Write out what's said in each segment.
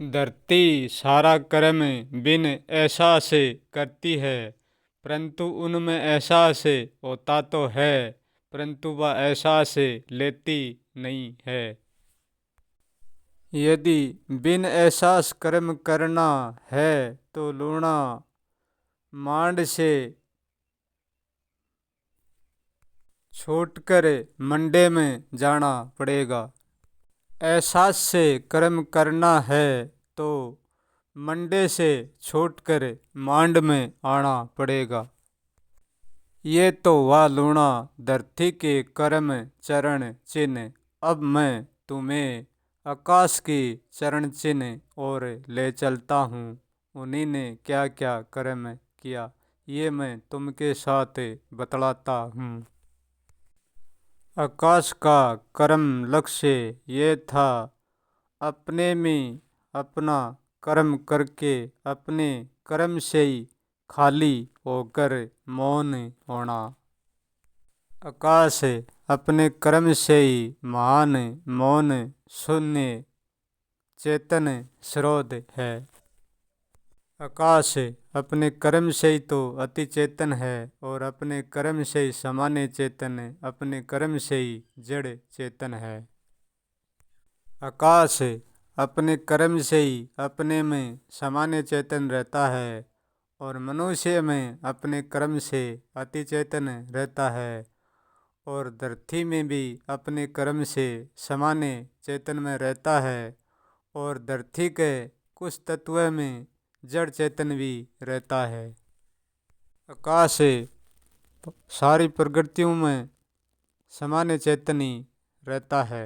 धरती सारा कर्म बिन एहसास करती है, परंतु उनमें एहसास होता तो है, परंतु वह एहसास लेती नहीं है। यदि बिन एहसास कर्म करना है तो लूणा मांड से छोड़कर मंडे में जाना पड़ेगा। एहसास से कर्म करना है तो मंडे से छोड़कर मांड में आना पड़ेगा। ये तो वाह लूणा धरती के कर्म चरण चिन्ह। अब मैं तुम्हें आकाश की चरण चिन्ह और ले चलता हूँ। उन्हीं ने क्या क्या कर्म किया ये मैं तुमके साथ बतलाता हूँ। आकाश का कर्म लक्ष्य ये था, अपने में अपना कर्म करके अपने कर्म से ही खाली होकर मौन होना। आकाश अपने कर्म से ही महान मौन शून्य चेतन स्रोत है। आकाश अपने कर्म से ही तो अति चेतन है और अपने कर्म से ही सामान्य चेतन, अपने कर्म से ही जड़ चेतन है। आकाश अपने कर्म से ही अपने में सामान्य चेतन रहता है और मनुष्य में अपने कर्म से अति चेतन रहता है और धरती में भी अपने कर्म से सामान्य चेतन में रहता है और धरती के कुछ तत्व में जड़ चेतन भी रहता है। आकाश सारी प्रकृतियों में सामान्य चेतन ही रहता है।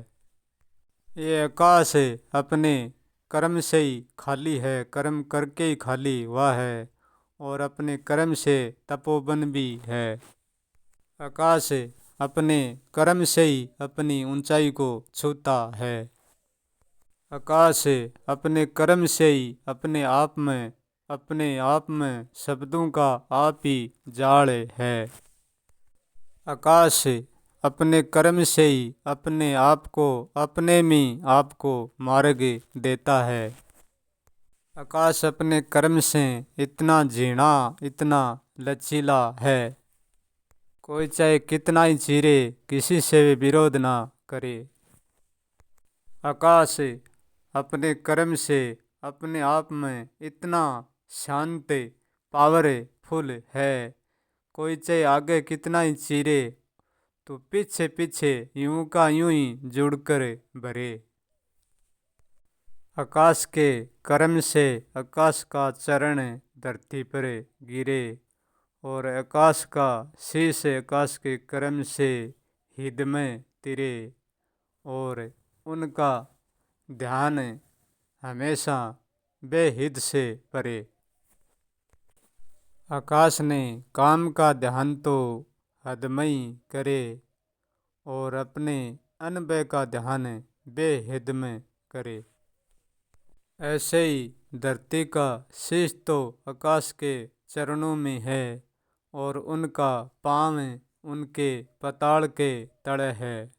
ये आकाश अपने कर्म से ही खाली है, कर्म करके ही खाली हुआ है और अपने कर्म से तपोवन भी है। आकाश अपने कर्म से ही अपनी ऊंचाई को छूता है। आकाश अपने कर्म से ही अपने आप में शब्दों का आप ही जाल है। आकाश अपने कर्म से ही अपने आप को अपने में आप को मार्ग देता है। आकाश अपने कर्म से इतना झीणा इतना लचीला है, कोई चाहे कितना ही चीरे किसी से भी विरोध ना करे। आकाश अपने कर्म से अपने आप में इतना शांत पावरफुल है, कोई चाहे आगे कितना ही चीरे तो पीछे पीछे यूं का यूं ही जुड़कर भरे। आकाश के कर्म से आकाश का चरण धरती पर गिरे और आकाश का शीश आकाश के कर्म से हिद में तिरे और उनका ध्यान हमेशा बेहिद से परे। आकाश ने काम का ध्यान तो हदमई करे और अपने अनबे का ध्यान बेहिद में करे। ऐसे ही धरती का शीश तो आकाश के चरणों में है और उनका पाँव उनके पताल के तले है।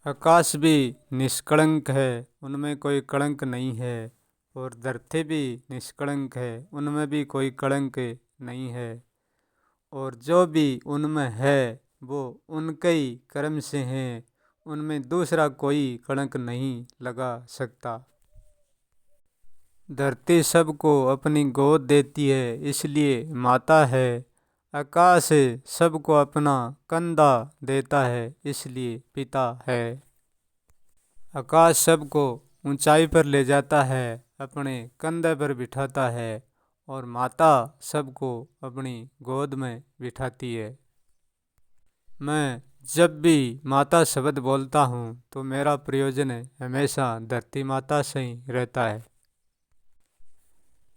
आकाश भी निष्कलंक है, उनमें कोई कलंक नहीं है और धरती भी निष्कलंक है, उनमें भी कोई कलंक नहीं है और जो भी उनमें है वो उनके ही कर्म से हैं, उनमें दूसरा कोई कलंक नहीं लगा सकता। धरती सबको अपनी गोद देती है इसलिए माता है, आकाश सबको अपना कंधा देता है इसलिए पिता है। आकाश सबको ऊंचाई पर ले जाता है, अपने कंधे पर बिठाता है और माता सबको अपनी गोद में बिठाती है। मैं जब भी माता शब्द बोलता हूँ तो मेरा प्रयोजन हमेशा धरती माता से ही रहता है।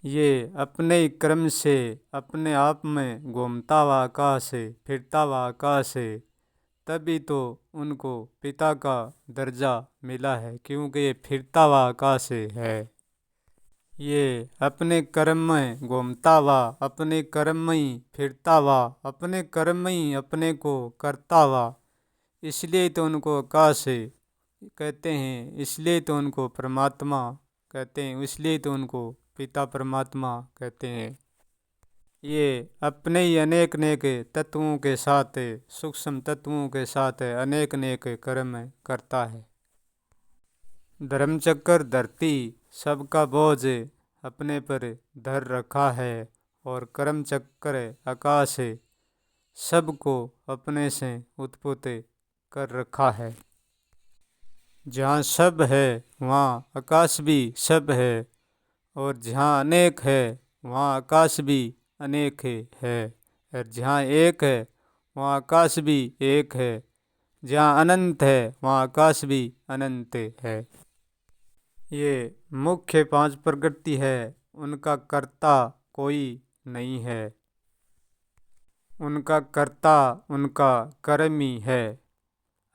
ये अपने ही क्रम से अपने आप में घूमता हुआ आकाश फिरता हुआ आकाश, तभी तो उनको पिता का दर्जा मिला है क्योंकि ये फिरता हुआ आकाश है। ये अपने कर्म में घूमता हुआ अपने कर्म में ही फिरता हुआ अपने कर्म में ही अपने को करता हुआ, इसलिए तो उनको आकाश कहते हैं, इसलिए तो उनको परमात्मा कहते हैं, इसलिए तो उनको पिता परमात्मा कहते हैं। ये अपने ही अनेक नेक तत्वों के साथ, सूक्ष्म तत्वों के साथ अनेक नेक कर्म करता है। धर्मचक्र धरती सबका बोझ अपने पर धर रखा है, और कर्म चक्र आकाश सबको अपने से उत्पन्न कर रखा है। जहाँ सब है वहाँ आकाश भी सब है, और जहाँ अनेक है वहाँ आकाश भी अनेक है, और जहाँ एक है वहाँ आकाश भी एक है, जहाँ अनंत है वहाँ आकाश भी अनंत है। ये मुख्य 5 प्रकृति है, उनका कर्ता कोई नहीं है। उनका कर्ता उनका कर्म ही है।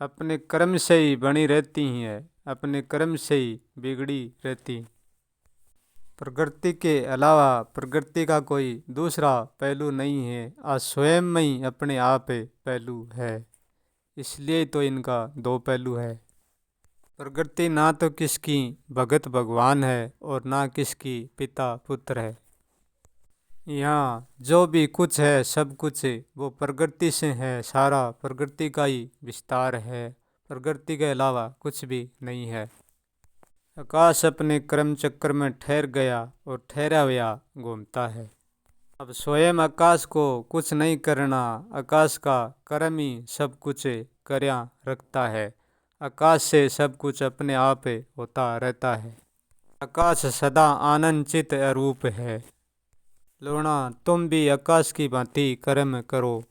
अपने कर्म से ही बनी रहती हैं, अपने कर्म से ही बिगड़ी रहती। प्रकृति के अलावा प्रकृति का कोई दूसरा पहलू नहीं है, आज स्वयं में ही अपने आप पहलू है, इसलिए तो इनका 2 पहलू है। प्रकृति ना तो किसकी भगत भगवान है और ना किसकी पिता पुत्र है। यहाँ जो भी कुछ है सब कुछ वो प्रकृति से है, सारा प्रकृति का ही विस्तार है, प्रकृति के अलावा कुछ भी नहीं है। आकाश अपने कर्म चक्र में ठहर गया और ठहरा हुआ घूमता है। अब स्वयं आकाश को कुछ नहीं करना, आकाश का कर्म ही सब कुछ कर्या रखता है। आकाश से सब कुछ अपने आप होता रहता है। आकाश सदा आनंद चित अरूप है। लोना तुम भी आकाश की भांति कर्म करो।